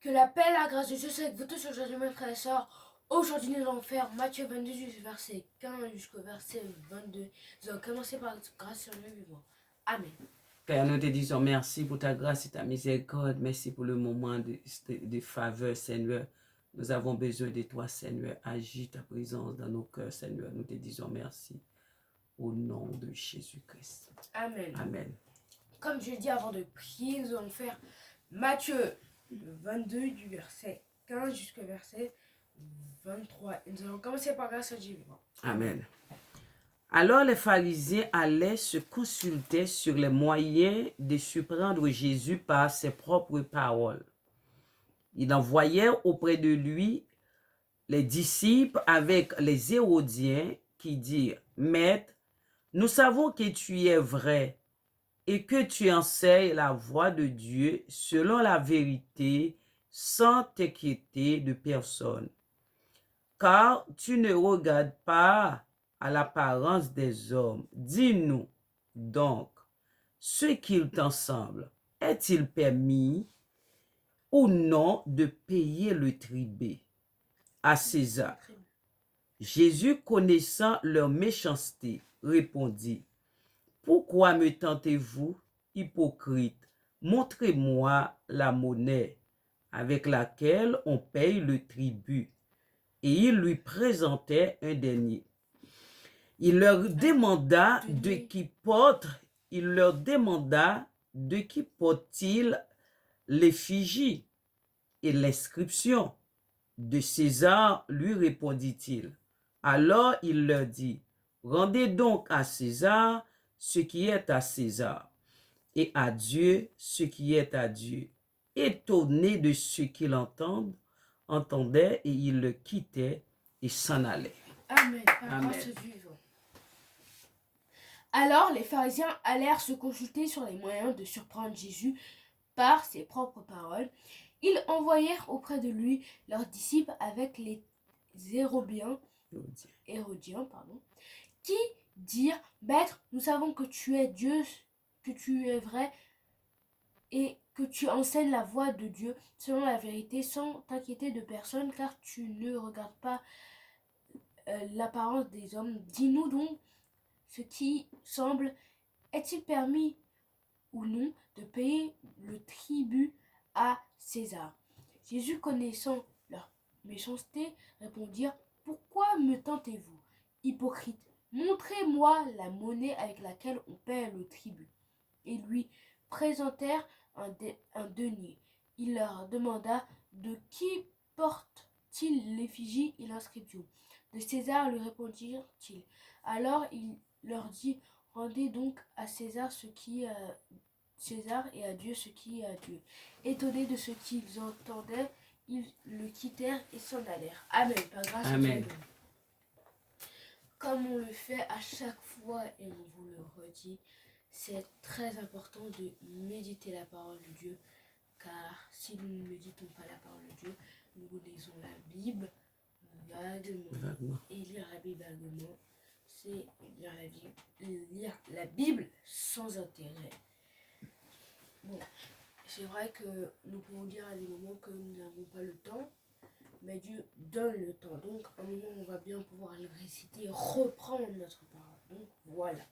Que la paix et la grâce de Dieu soit avec vous tous aujourd'hui, mes frères et sœurs. Aujourd'hui, nous allons faire Matthieu 22, verset 15 jusqu'au verset 22. Nous allons commencer par grâce sur le vivant. Amen. Père, nous te disons merci pour ta grâce et ta miséricorde. Merci pour le moment de faveur, Seigneur. Nous avons besoin de toi, Seigneur. Agis ta présence dans nos cœurs, Seigneur. Nous te disons merci. Au nom de Jésus-Christ. Amen. Amen. Comme je l'ai dit avant de prier, nous allons faire Matthieu 22 du verset 15 jusqu'au verset 23. Et nous allons commencer par grâce à Dieu vivant. Amen. Alors les pharisiens allaient se consulter sur les moyens de surprendre Jésus par ses propres paroles. Ils envoyèrent auprès de lui les disciples avec les Hérodiens qui dirent, « Maître, nous savons que tu es vrai et que tu enseignes la voie de Dieu selon la vérité sans t'inquiéter de personne. Car tu ne regardes pas à l'apparence des hommes. Dis-nous donc, ce qu'il t'en semble, est-il permis ou non de payer le tribut à César? » Jésus, connaissant leur méchanceté, répondit, « Pourquoi me tentez-vous, hypocrite? Montrez-moi la monnaie avec laquelle on paye le tribut. » Et il lui présentait un denier. Il leur demanda de qui porte-t-il l'effigie et l'inscription. De César, lui répondit-il. Alors il leur dit, rendez donc à César ce qui est à César, et à Dieu ce qui est à Dieu. Étonné de ce qu'il entendait, et il le quittait et s'en allait. Amen. Amen. Alors les pharisiens allèrent se consulter sur les moyens de surprendre Jésus par ses propres paroles. Ils envoyèrent auprès de lui leurs disciples avec les Hérodiens, qui dirent, « Maître, nous savons que tu es Dieu, que tu es vrai, et que tu enseignes la voie de Dieu selon la vérité, sans t'inquiéter de personne, car tu ne regardes pas l'apparence des hommes. Dis-nous donc ce qui semble, est-il permis ou non de payer le tribut à César? » Jésus, connaissant leur méchanceté, répondirent, « Pourquoi me tentez-vous, hypocrite? Montrez-moi la monnaie avec laquelle on paie le tribut. » Et lui présentèrent un denier. Il leur demanda, « De qui porte-t-il l'effigie et l'inscription? » « De César, lui répondirent-ils. Alors il leur dit, « Rendez donc à César ce qui est à César et à Dieu ce qui est à Dieu. » Étonnés de ce qu'ils entendaient, ils le quittèrent et s'en allèrent. Amen. Par grâce à Dieu. Comme on le fait à chaque fois et on vous le redit, c'est très important de méditer la parole de Dieu, car si nous ne méditons pas la parole de Dieu, nous lisons la Bible vaguement. Et lire la Bible vaguement, c'est lire la Bible sans intérêt. Bon, c'est vrai que nous pouvons dire à des moments que nous n'avons pas le temps, mais Dieu donne le temps. Donc, à un moment, on va bien pouvoir le réciter et reprendre notre parole. Donc, voilà.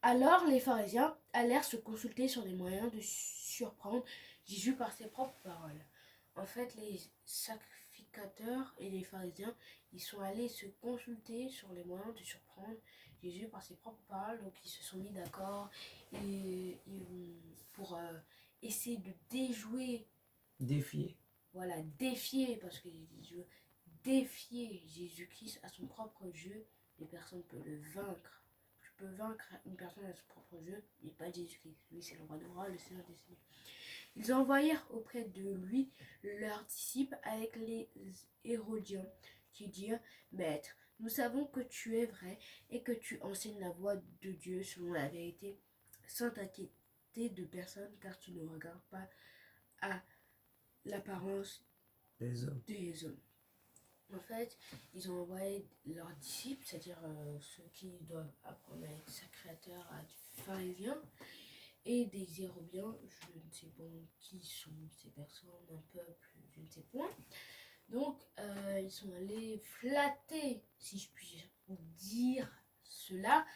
Alors, les pharisiens allèrent se consulter sur les moyens de surprendre Jésus par ses propres paroles. En fait, les sacrificateurs et les pharisiens, ils sont allés se consulter sur les moyens de surprendre Jésus par ses propres paroles. Donc, ils se sont mis d'accord pour essayer de défier, parce que Dieu défier Jésus-Christ à son propre jeu. Les personnes peuvent le vaincre. Tu peux vaincre une personne à son propre jeu, mais pas Jésus-Christ. Lui, c'est le roi de rois, le Seigneur des seigneurs. Ils envoyèrent auprès de lui leurs disciples avec les Hérodiens, qui dirent, « Maître, nous savons que tu es vrai et que tu enseignes la voie de Dieu selon la vérité, sans t'inquiéter de personne, car tu ne regardes pas à l'apparence des hommes. » En fait, ils ont envoyé leurs disciples, c'est-à-dire ceux qui doivent apprendre à être sacrificateurs, à être pharisiens, et désirent bien, je ne sais pas qui sont ces personnes, un peuple, je ne sais point. Donc, ils sont allés flatter, si je puis dire cela,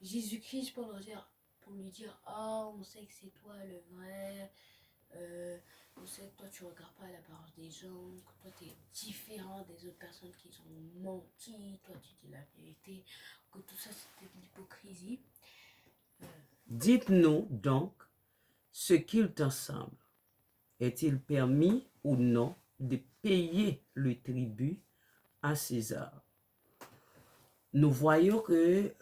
Jésus-Christ pour lui dire, oh, on sait que c'est toi le vrai, on sait que toi tu regardes pas l'apparence des gens, que toi tu es différent des autres personnes qui ont menti, toi tu dis la vérité, que tout ça c'était de l'hypocrisie. Dites-nous donc ce qu'il t'en semble. Est-il permis ou non de payer le tribut à César? Nous voyons que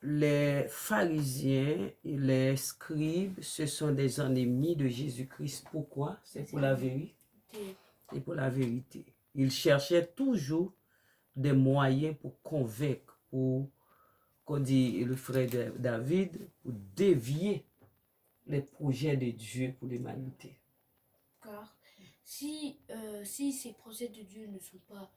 les pharisiens et les scribes, ce sont des ennemis de Jésus-Christ. Pourquoi? C'est pour la vérité. C'est pour la vérité. Ils cherchaient toujours des moyens pour convaincre, pour, comme dit le frère David, pour dévier les projets de Dieu pour l'humanité. Car si ces projets de Dieu ne sont pas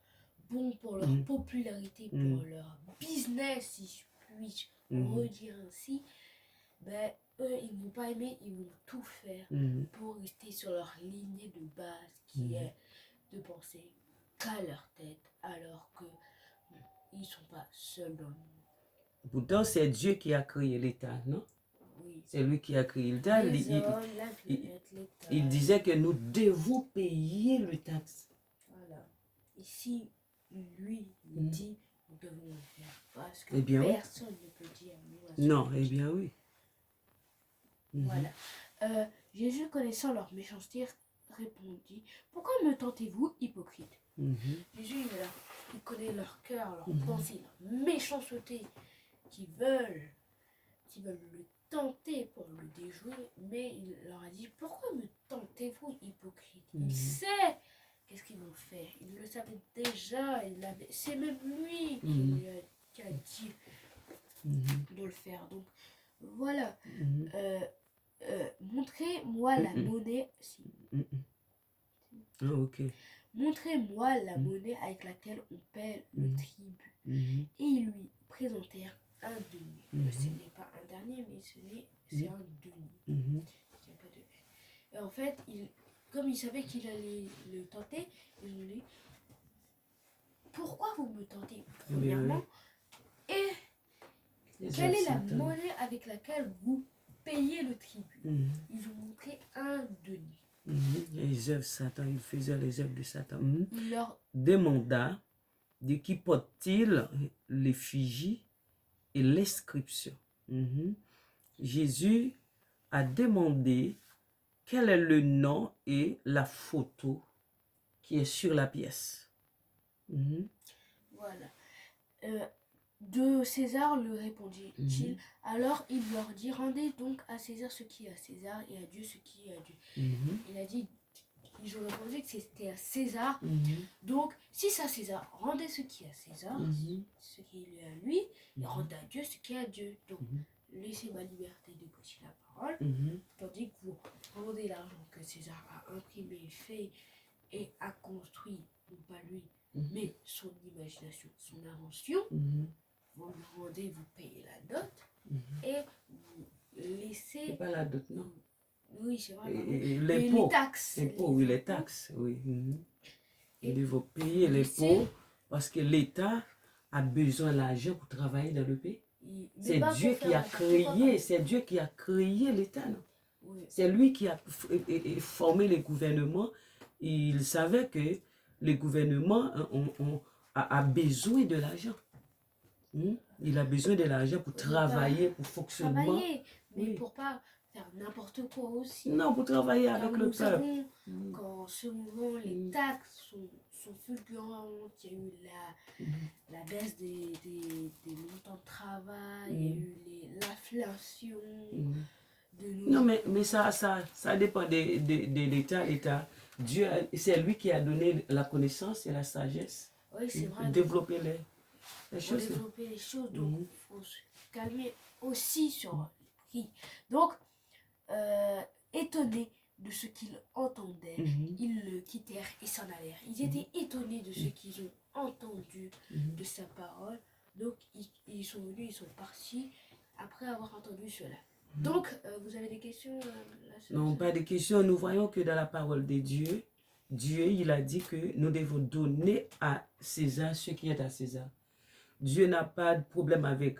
bons pour leur popularité, pour leur business, si je puis redire ainsi, ben, eux, ils ne vont pas aimer, ils vont tout faire pour rester sur leur lignée de base qui est de penser qu'à leur tête, alors que ils ne sont pas seuls dans le monde. Pourtant, c'est Dieu qui a créé l'État, non? Oui. C'est lui qui a créé l'État. Il disait que nous devons payer le taxe. Voilà. Ici, lui dit, nous devons le faire. Parce que personne ne peut dire nous. Non, eh bien oui. Voilà. Jésus, connaissant leur méchanceté, répondit, pourquoi me tentez-vous, hypocrite? Jésus, il connaît leur cœur, leur pensée, leur méchanceté, qui veulent le tenter pour le déjouer, mais il leur a dit, pourquoi me tentez-vous, hypocrite? Il sait qu'est-ce qu'ils vont faire, il le savait déjà, c'est même lui qui a dit de le faire. Donc voilà, montrez-moi la monnaie. Montrez-moi la monnaie avec laquelle on paie le tribut. Et ils lui présentèrent un denier. Ce n'est pas un dernier, mais c'est un denier. Et en fait, comme il savait qu'il allait le tenter, il lui dit, pourquoi vous me tentez? Premièrement, et quelle est la monnaie avec laquelle vous payez le tribut? Ils ont montré un denier. Les œuvres Satan, il faisait les œuvres de Satan. Il leur demanda de qui porte-t-il l'effigie et l'inscription. Jésus a demandé quel est le nom et la photo qui est sur la pièce. Voilà. De César, le répondit-il. Alors il leur dit, rendez donc à César ce qui est à César et à Dieu ce qui est à Dieu. Il a dit, ils ont répondu que c'était à César. Donc, si c'est à César, rendez ce qui est à César, ce qui est à lui, et rendez à Dieu ce qui est à Dieu. Donc, laissez ma liberté de prêcher la parole, tandis que vous rendez l'argent que César a imprimé, fait et a construit, non pas lui, mais son imagination, son invention. Vous le rendez, vous payez la dot, et vous laissez... C'est pas la dot, non? Oui, c'est vrai. Les taxes. Oui, les taxes, oui. Il faut payer les pots parce que l'État a besoin de l'argent pour travailler dans le pays. C'est Dieu qui a créé, l'État, non? Oui. C'est lui qui a formé les gouvernements. Il savait que les gouvernements a besoin de l'argent. Il a besoin de l'argent pour travailler, pour fonctionnement. Mais pour pas faire n'importe quoi aussi. Non, pour travailler avec le peuple. Quand ce moment, les taxes sont fulgurantes, il y a eu la baisse des montants de travail, il y a eu l'inflation. Non, mais ça dépend de l'État. Dieu, c'est lui qui a donné la connaissance et la sagesse. Oui, c'est vrai. Pour développer les choses. Donc il faut se calmer aussi sur les prix. Donc, étonnés de ce qu'ils entendaient, ils le quittèrent et s'en allèrent. Ils étaient étonnés de ce qu'ils ont entendu de sa parole. Donc, ils sont venus, ils sont partis après avoir entendu cela. Donc, vous avez des questions Non, pas de questions. Nous voyons que dans la parole de Dieu, Dieu, il a dit que nous devons donner à César ce qui est à César. Dieu n'a pas de problème avec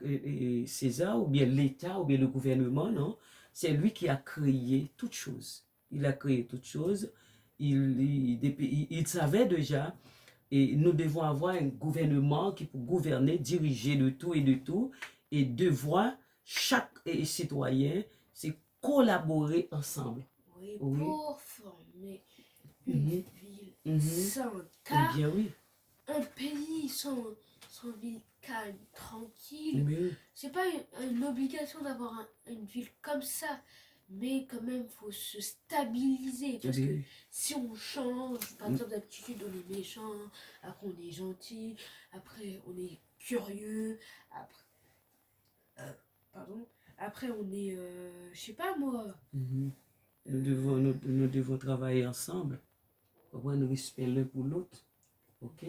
César ou bien l'État ou bien le gouvernement, non. C'est lui qui a créé toutes choses. Il a créé toutes choses. Il savait déjà, et nous devons avoir un gouvernement qui peut gouverner, diriger de tout, et devoir, chaque citoyen, c'est collaborer ensemble. Oui, Oui. pour former une ville sainte. Eh Car bien oui. un pays sans ville calme, tranquille, Oui. c'est pas une obligation d'avoir une ville comme ça. Mais quand même, faut se stabiliser. Parce que si on change, par exemple, d'habitude, on est méchant, après on est gentil, après on est curieux, après on est, je sais pas moi. Nous devons travailler ensemble pour avoir un respect l'un pour l'autre. Ok?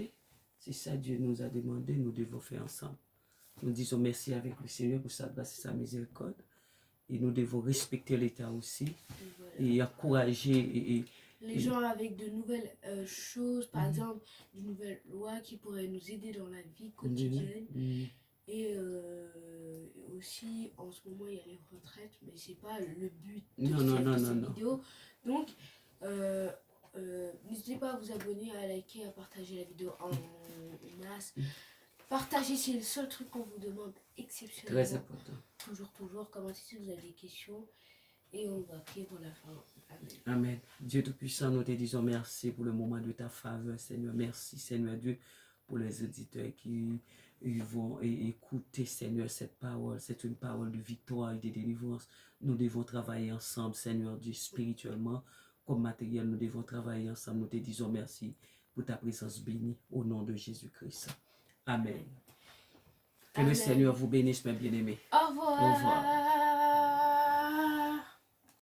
C'est ça Dieu nous a demandé, nous devons faire ensemble. Nous disons merci avec le Seigneur pour sa grâce et sa miséricorde. Et nous devons respecter l'État aussi. Voilà. Et encourager les gens avec de nouvelles choses, par exemple, de nouvelles lois qui pourraient nous aider dans la vie quotidienne. Et aussi, en ce moment, il y a les retraites, mais c'est pas le but de cette vidéo. Donc, n'hésitez pas à vous abonner, à liker, à partager la vidéo en masse. Partager, c'est le seul truc qu'on vous demande exceptionnellement. Très important. Toujours. Commentez si vous avez des questions. Et on va prier pour la fin. Amen. Amen. Dieu Tout-Puissant, nous te disons merci pour le moment de ta faveur, Seigneur. Merci, Seigneur Dieu, pour les auditeurs qui vont écouter, Seigneur, cette parole. C'est une parole de victoire et de délivrance. Nous devons travailler ensemble, Seigneur Dieu, spirituellement comme matériel. Nous devons travailler ensemble. Nous te disons merci pour ta présence bénie au nom de Jésus-Christ. Amen. Que le Seigneur vous bénisse, mes bien-aimés. Au revoir. Au revoir.